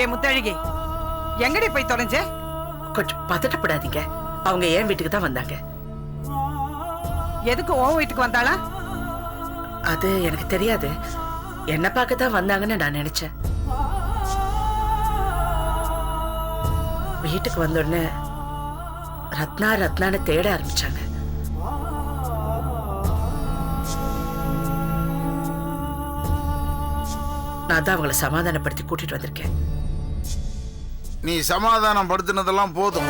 ஏ முத்தழகி, எங்கடி போய் தொலைஞ்ச? கொஞ்சம் பதட்டப்படாதீங்க. அவங்க என் வீட்டுக்கு தான் வந்தாங்க. எதுக்கு உன் வீட்டுக்கு வந்தாளா? அது எனக்கு தெரியாது. என்ன பார்க்க தான் வந்தாங்கன்னு நான் நினைச்சேன். வீட்டுக்கு வந்த உடனே ரத்னா ரத்னான்னு தேட ஆரம்பிச்சாங்க. நான் தான் அவங்கள சமாதானப்படுத்தி கூட்டிட்டு வந்திருக்கேன். நீ சமாதானம் படுத்தினதெல்லாம் போதும்.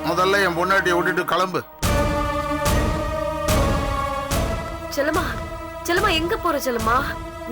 முதல்ல என் பொண்டாட்டியை விட்டுட்டு கிளம்பு. செல்லம்மா, செல்லம்மா எங்க போற செல்லம்மா?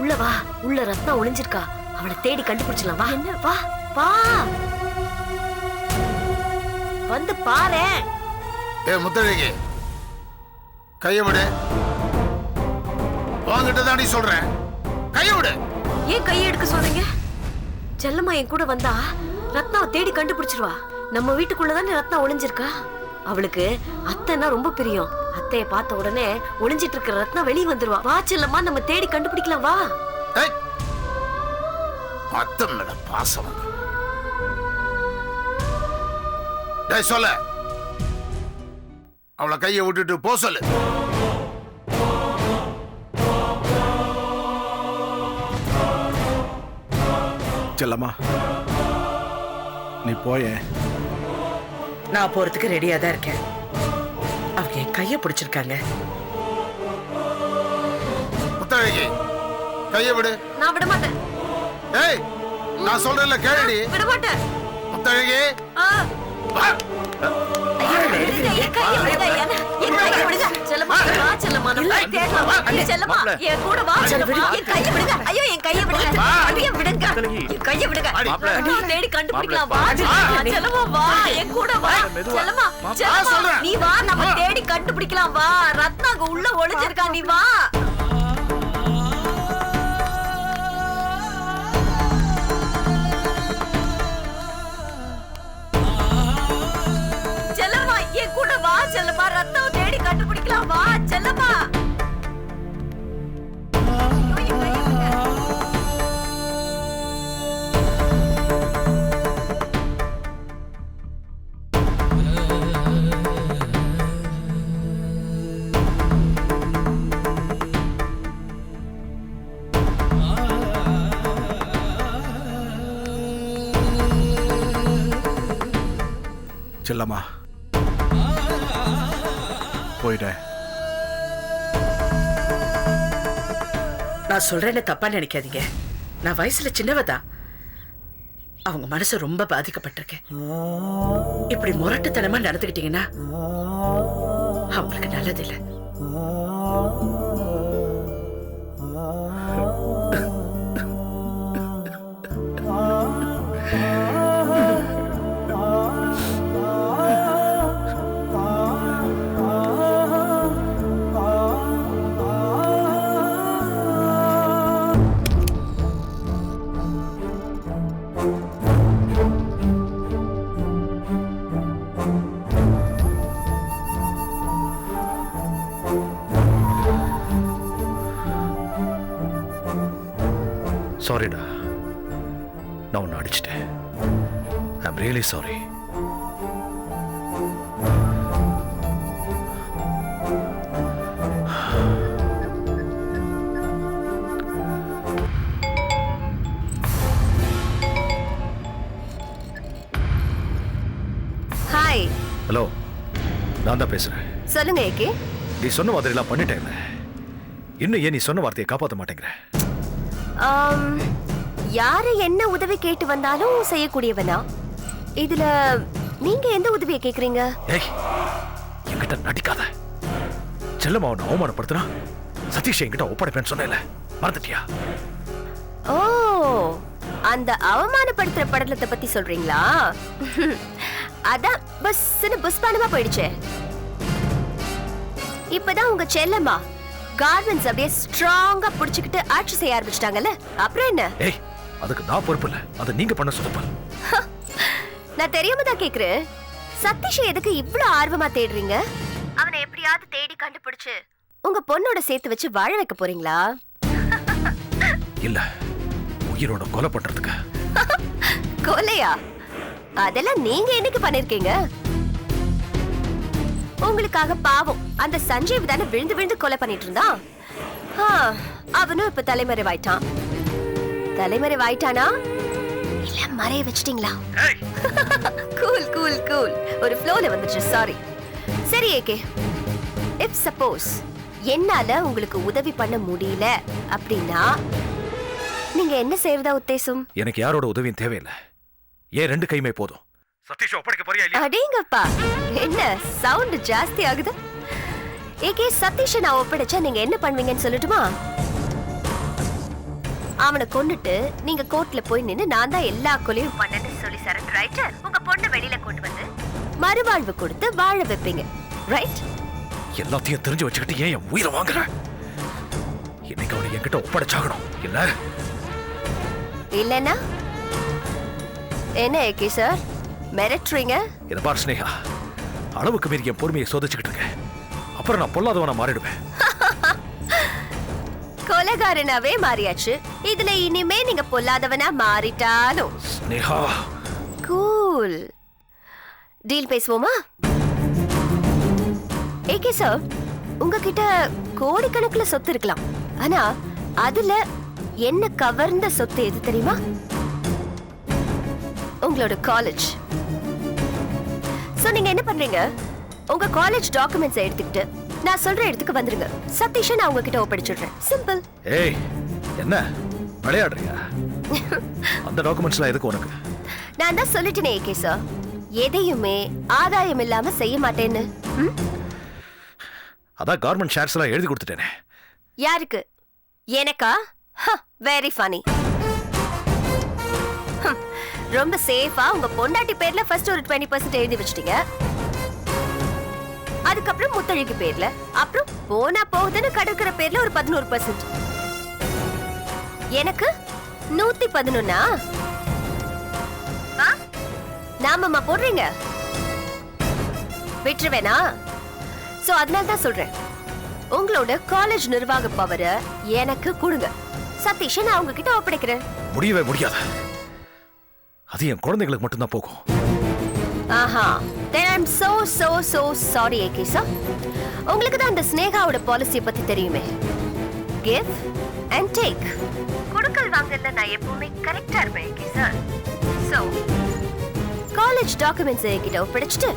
உள்ள வா, உள்ள ரத்னா ஒளிஞ்சிருக்கா. அவளை தேடி கண்டுபிடிச்சலாம். வா, என்ன வா வா, வந்து பாரு. ஏ முத்தழகி, கைய விடு. வாங்கிட்டு தாண்டி சொல்றேன், கைய விடு. ஏன் கையை எடுக்க சொல்றீங்க? செல்லம்மா என் கூட வந்தா ரத்னாவை தேடி கண்டுபிடிச்சிருவா. நம்ம வீட்டுக்குள்ளதானே ரத்னா ஒளிஞ்சிருக்கா. அவளுக்கு அத்தைன்னா ரொம்ப பிரியம். அத்தைய பார்த்த உடனே ஒளிஞ்சிட்டு இருக்கிற ரத்னா வெளியே வந்துருவா. வா செல்லம்மா, நம்ம தேடி கண்டுபிடிக்கலாம். வா. அத்தை மேல பாசம். சொல்ல, அவளை கையை விட்டுட்டு போ சொல்லு. செல்லம்மா, நீ போய. நான் போறதுக்கு ரெடியா தான் இருக்கேன். அவங்க என் கைய பிடிச்சிருக்காங்க. முத்தழகி, கைய விடு. நான் விட மாட்டேன். ஏய், நான் சொல்றேன்ல கேளுடி. விட மாட்டேன். முத்தழகி, கண்டுபிடிக்கலாம். வா, ரத்னாக்கு உள்ள ஒளிஞ்சிருக்கா. நீ வா. கூட வா செல்லம்மா, ரத்னாவை தேடி கண்டுபிடிக்கலாம். வா செல்லம்மா. செல்லம்மா, போயிட. நான் சொல்றேன்னு தப்பா நினைக்காதீங்க. நான் வயசுல சின்னவதான். அவங்க மனசு ரொம்ப பாதிக்கப்பட்டிருக்கேன். இப்படி முரட்டுத்தனமா நடந்துக்கிட்டீங்கன்னா அவங்களுக்கு நல்லது இல்லை. சாரிடா, நான் உன்னை அடிச்சிட்டேன். I'm really sorry. Hi. Hello, நான் தான் பேசுறேன். சொல்லுங்க ஏகே. நீ சொன்ன மாதிரி எல்லாம் பண்ணிட்டேங்க. இன்னும் ஏன் நீ சொன்ன வார்த்தையை காப்பாற்ற மாட்டேங்கிற? யாரு என்ன உதவி கேட்டு வந்தாலும் செய்யக்கூடியவனா? இதுல நீங்க எந்த உதவியை கேக்குறீங்க? ஏய், என்கிட்ட நடிக்காத. செல்லம்மா அவனை அவமானப்படுத்தினா சதீஷ் என்கிட்ட ஒப்படைப்பேன்னு சொன்னேன்ல, மறந்துட்டியா? ஓ, அந்த அவமானப்படுத்துற படலத்தை பத்தி சொல்றீங்களா? அதான் பஸ்ன்னு புஷ்பானமா போயிடுச்சே. இப்பதான் உங்க செல்லம்மா கார்மெண்ட்ஸ் அப்படியே ஸ்ட்ராங்கா புடிச்சுக்கிட்டு ஆட்சி செய்ய ஆரம்பிச்சிட்டாங்கல்ல, அப்புறம் என்ன? ஏய், அதுக்கு நான் பொறுப்பு இல்ல, அதை நீங்க பண்ண சொல்லுப்பா. நான் தெரியாம தான் கேக்குறேன். சதீஷ் எதுக்கு இவ்ளோ ஆர்வமா தேடுறீங்க? அவனை எப்படியாவது தேடி கண்டுபிடிச்சு உங்க பொண்ணோட சேர்த்து வச்சு வாழ வைக்க போறீங்களா? இல்ல, உயிரோட கொலை பண்றதுக்கு. கொலையா? அதெல்லாம் நீங்க என்னைக்கு பண்ணிருக்கீங்க? உங்களுக்காக பாவம் அந்த சஞ்சீவ் தானே விழுந்து விழுந்து கொலை பண்ணிட்டு இருந்தான். அவனும் இப்ப தலைமறைவாயிட்டான். தலைமறைவாயிட்டானா இல்ல மறைய வச்சிட்டீங்களா? கூல் கூல் கூல், ஒரு ஃப்ளோல வந்துச்சு. சாரி. சரி ஏகே, இஃப் சப்போஸ் என்னால உங்களுக்கு உதவி பண்ண முடியல அப்படின்னா நீங்க என்ன செய்யறதா உத்தேசம்? எனக்கு யாரோட உதவியும் தேவையில்லை. ஏன் 2 கையுமே போதும். சதீஷ் ஒப்படைக்க போறியா இல்லையா? அடேங்கப்பா, என்ன சவுண்ட் ஜாஸ்தி ஆகுது? ஏகே, சதீஷ் நான் ஒப்படைச்சா நீங்க என்ன பண்ணுவீங்கன்னு சொல்லட்டுமா? அவனை கொன்னுட்டு நீங்க கோர்ட்ல போய் நின்னு நான் தான் எல்லா கொலையும் பண்ணேன்னு சொல்லி சரண்டர் ஆயிட்டு உங்க பொண்ணை வெளியில கொண்டு வந்து மறுவாழ்வு கொடுத்து வாழ வைப்பீங்க, ரைட்? எல்லாத்தையும் தெரிஞ்சு வச்சுக்கிட்டு ஏன் என் உயிரை வாங்குற? இன்னைக்கு அவனை என்கிட்ட ஒப்படைச்சாகணும். இல்ல இல்லன்னா என்ன ஏகே சார் மிரட்டுறீங்க? இதை பார் ஸ்னேகா, அளவுக்கு மீறி என் பொறுமையை சோதிச்சுக்கிட்டு இருக்கேன். அப்புறம் நான் பொல்லாதவனா மாறிடுவேன். கொலைகாரனாவே மாறியாச்சு. இதுல இனிமே நீங்க பொல்லாதவனா மாறிட்டாலும் ஸ்னேகா, கூல். டீல் பேசுவோமா? ஏகே சார், உங்ககிட்ட கோடிக்கணக்குல சொத்து இருக்கலாம். ஆனா அதுல என்ன கவர்ந்த சொத்து எது தெரியுமா? உங்களோட காலேஜ். சோ நீங்க என்ன பண்றீங்க? உங்க காலேஜ் டாக்குமெண்ட்ஸ் எடுத்துக்கிட்டு நான் சொல்ற இடத்துக்கு வந்துருங்க. சதீஷை நான் உங்ககிட்ட ஒப்படைச்சிடுறேன். சிம்பிள். ஏய், என்ன விளையாடுறியா? அந்த டாக்குமெண்ட்ஸ்லாம் எதுக்கு உனக்கு? நான் தான் சொல்லிட்டேனே ஏகே சார், எதையுமே ஆதாயம் இல்லாம செய்ய மாட்டேன்னு. அதான் கவர்மெண்ட் ஷேர்ஸ் எல்லாம் எழுதி கொடுத்துட்டேனே. யாருக்கு? எனக்கா? Very funny. ரொம்ப சேஃபா உங்க பொண்டாட்டி பேர்ல ஃபர்ஸ்ட் ஒரு 20% எழுதி வச்சிட்டீங்க. அதுக்கப்புறம் முத்தழகி பேர்ல, அப்புறம் போனா போகுதுன்னு கடற்கரை பேர்ல ஒரு 11%. எனக்கு 111. நாமமா போடுறீங்க? விட்டுருவேனா? சோ அதனால தான் சொல்றேன், உங்களோட காலேஜ் நிர்வாக பவரை எனக்கு கொடுங்க. சதீஷை நான் உங்ககிட்ட ஒப்படைக்கிறேன். முடியவே முடியாது. அது என் குழந்தைகளுக்கு மட்டும்தான் போகும். ஆஹா, then I'm so sorry AK sir. உங்களுக்கு தான் அந்த ஸ்னேகாவோட பாலிசியை பத்தி தெரியுமே. Give and take. கொடுக்கல் வாங்கல நான் எப்பவுமே கரெக்டா இருப்பேன் AK sir. So college documents என்கிட்ட ஒப்படைச்சிட்டு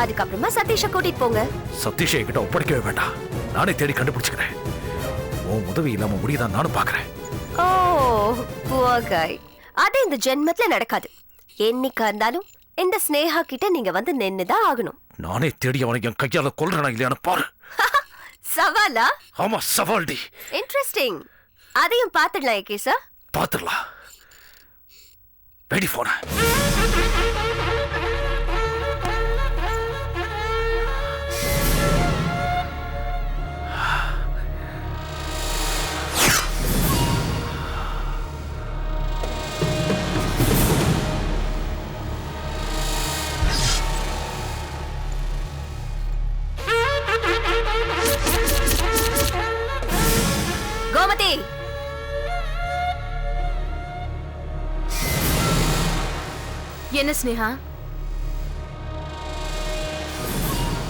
அதுக்கப்புறமா சதீஷை கூட்டிட்டு போங்க. சதீஷை என்கிட்ட ஒப்படைக்கவே வேண்டாம். நானே தேடி கண்டுபிடிச்சுக்கிறேன். உன் உதவி இல்லாம முடியுதான் நானும் பாக்குறேன். ஓ poor guy. அது இந்த ஜென்மத்துல நடக்காது. என்னைக்கா இருந்தாலும் இந்த ஸ்னேகா கிட்ட நீங்க வந்து நின்னுதான் ஆகணும். நானே தேடி அவனை என் கையால கொல்றேனா இல்லையான்னு பாரு. சவாலா? ஆமா, சவால்டி. இன்ட்ரெஸ்டிங். அதையும் பாத்துடலாம் ஏகே சார். பாத்துடலாம். வெடி போன. கோமதி, என்ன ஸ்னேகா?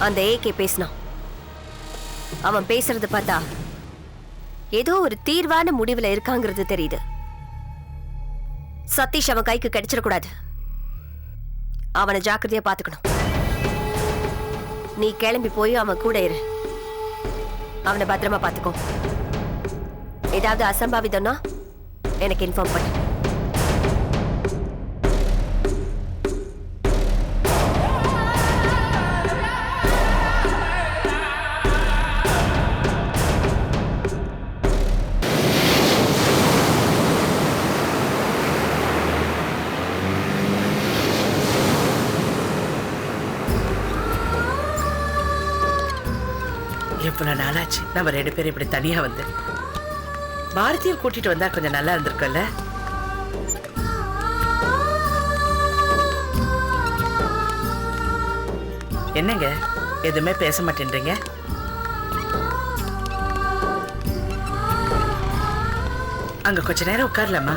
அந்த ஏகே பேசினான். அவன் பேசுறது பார்த்தா ஏதோ ஒரு தீர்வான முடிவுல இருக்காங்கிறது தெரியுது. சதீஷ் அவன் கைக்கு கிடைச்சிடக்கூடாது. அவனை ஜாக்கிரதையா பாத்துக்கணும். நீ கிளம்பி போய் அவன் கூட இரு. அவனை பத்திரமா பாத்துக்கோ. ஏதாவது அசம்பாவிதம்னா எனக்கு இன்ஃபார்ம் பண்ணு. எவ்வளவு நாளாச்சு நம்ம 2 பேரும் இப்படி தனியா வந்து. பாரதியை கூட்டிட்டு வந்தா கொஞ்சம் நல்லா இருந்திருக்குல்ல. என்னங்க எதுவுமே பேச மாட்டேன்றீங்க? அங்க கொஞ்ச நேரம் உட்காரலாமா?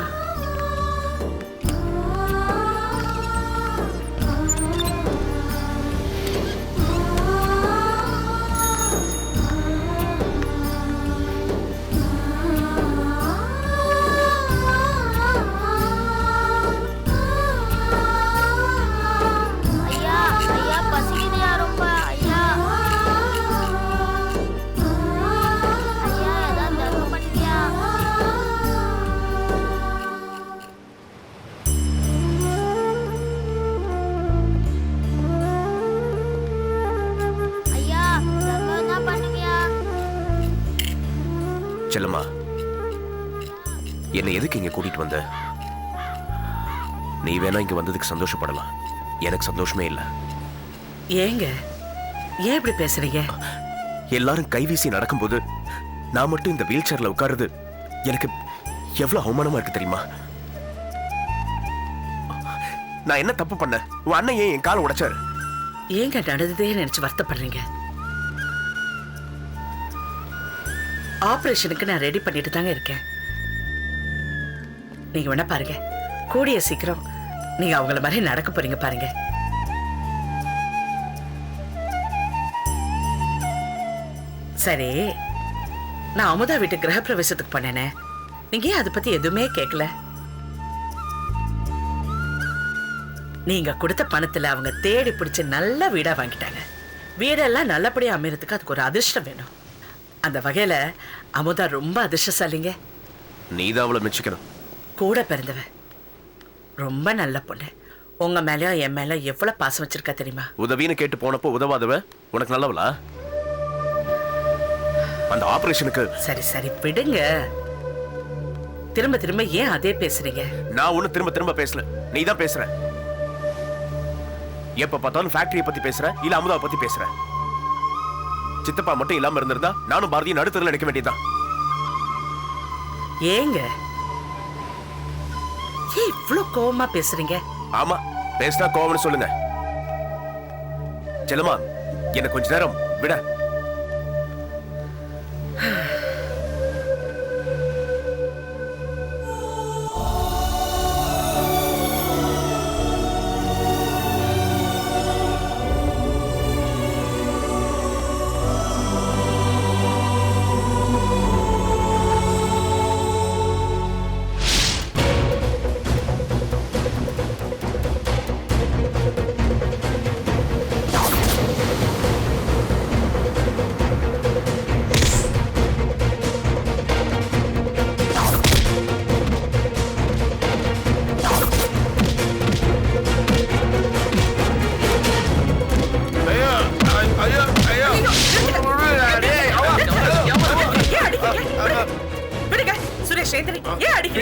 செல்லம்மா, என்னை எதுக்கு இங்க கூட்டிட்டு வந்த? நீ வேணா இங்க வந்ததுக்கு சந்தோஷப்படலாம், எனக்கு சந்தோஷமே இல்லை. ஏங்க ஏன் இப்படி பேசுறீங்க? எல்லாரும் கைவீசி நடக்கும்போது நான் மட்டும் இந்த வீல் சேர்ல உட்காருது எனக்கு எவ்வளவு அவமானமா இருக்கு தெரியுமா? நான் என்ன தப்பு பண்ண? உன் அண்ணன் ஏன் என் காலை உடைச்சாரு? ஏங்க நடந்ததே நினைச்சு வருத்தப்படுறீங்க? ஆபரேஷனுக்கு நான் ரெடி பண்ணிட்டு தாங்க இருக்கேன். நீங்க வேணா பாருங்க, கூடிய சீக்கிரம் நீங்க அவங்கள மாதிரி நடக்க போறீங்க பாருங்க. சரி, நான் அமுதா வீட்டு கிரகப்பிரவேசத்துக்கு பண்ணேனே, நீங்க ஏன் அதை பத்தி எதுவுமே கேட்கல? நீங்க கொடுத்த பணத்துல அவங்க தேடி பிடிச்சு நல்ல வீடா வாங்கிட்டாங்க. வீடெல்லாம் நல்லபடியா அமையறதுக்கு அதுக்கு ஒரு அதிர்ஷ்டம் வேணும். அந்த வகையில அமுதா ரொம்ப அதிர்ஷ்டசாலிங்க. நீதான் அவளை மெச்சிக்கணும். கூட பிறந்தவ, ரொம்ப நல்ல பொண்ணு. உங்க மேலயும் என் மேல எவ்வளவு பாசம் வச்சிருக்கா தெரியுமா? உதவின்னு கேட்டு போனப்போ உதவாதவ உனக்கு நல்லவளா? அந்த ஆபரேஷனுக்கு சரி சரி விடுங்க. திரும்ப திரும்ப ஏன் அதே பேசுறீங்க? நான் ஒண்ணு திரும்ப திரும்ப பேசல, நீ தான் பேசுற. எப்ப பார்த்தாலும் ஃபேக்டரியை பத்தி பேசுற, இல்ல அமுதாவை பத்தி பேசுற. சித்தப்பா மட்டும் இல்லாம இருந்திருந்தா நானும் பாரதியும் நடுத்தரில் நினைக்க வேண்டியதுதான். ஏங்க ஏன் இவ்ளோ கோவமா பேசுறீங்க? ஆமா, பேசினா கோவம்னு சொல்லுங்க. செல்லம்மா, என்ன கொஞ்ச நேரம் விட.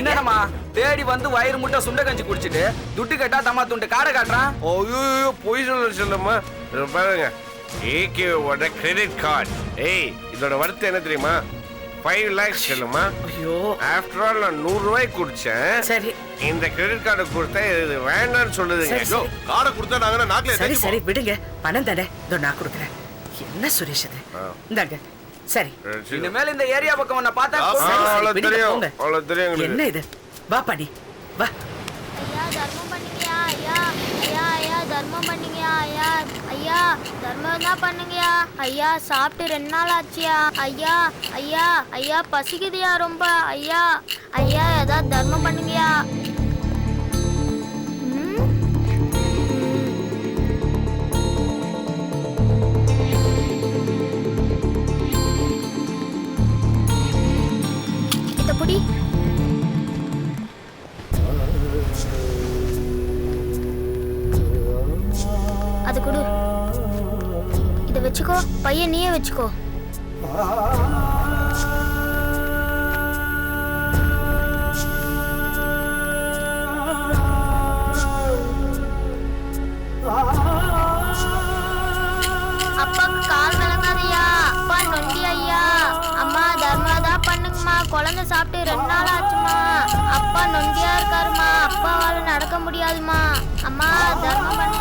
என்னடா தேடி வந்து வயிறு முட்டை சுண்ட கஞ்சி குடிச்சிட்டு துட்டு கேட்டா தம்மா துண்டு காடை காட்டுறான். ஐயோ பொய் சொல்லம்மா. பாருங்க, ஏகேவோட கிரெடிட் கார்டு. ஏய், இதோட வர்த்து என்ன தெரியுமா? 5 lakhs செல்லுமா. ஐயோ, ஆஃப்டர் ஆல் நான் 100 ரூபாய்க்கு குடிச்சேன். சரி, இந்த கிரெடிட் கார்டை கொடுத்தா இது வேண்டாம்னு சொல்லுதுங்க. சரி. காடை கொடுத்தா நாங்க நாக்கில சரி சரி விடுங்க, பணம் தானே, இதோ நான் கொடுக்குறேன். என்ன சுரேஷ் இது? இந்தாங்க. சரி, இனிமேல் இந்த ஏரியா பக்கம் உன்னை பார்த்தா அவ்வளவு விடுங்க, தெரியும், போங்க. அவ்வளவு தெரியும். என்ன இது? வா பாடி வா. ஐயா தர்மம் பண்ணுங்கயா. ஐயா ஐயா ஐயா தர்மம் பண்ணுங்கயா. ஐயா ஐயா தர்மம் தான் பண்ணுங்கயா. ஐயா சாப்பிட்டு 2 நாள் ஆச்சியா. ஐயா ஐயா ஐயா பசிக்குதுயா ரொம்ப. ஐயா ஐயா ஏதாவது தர்மம் பண்ணுங்கயா. இத புடி. அது கொடு. இத வச்சுக்கோ, பையன் நீயே வச்சுக்கோ. அப்பாக்கு கால் விளங்காதயா. அப்பா நொண்டி ஐயா. அம்மா தர்மாதா பண்ணுங்கம்மா. குழந்தை சாப்பிட்டு 2 நாள் ஆச்சுமா. அப்பா நொண்டியா இருக்காருமா. அப்பாவால நடக்க முடியாதுமா. அம்மா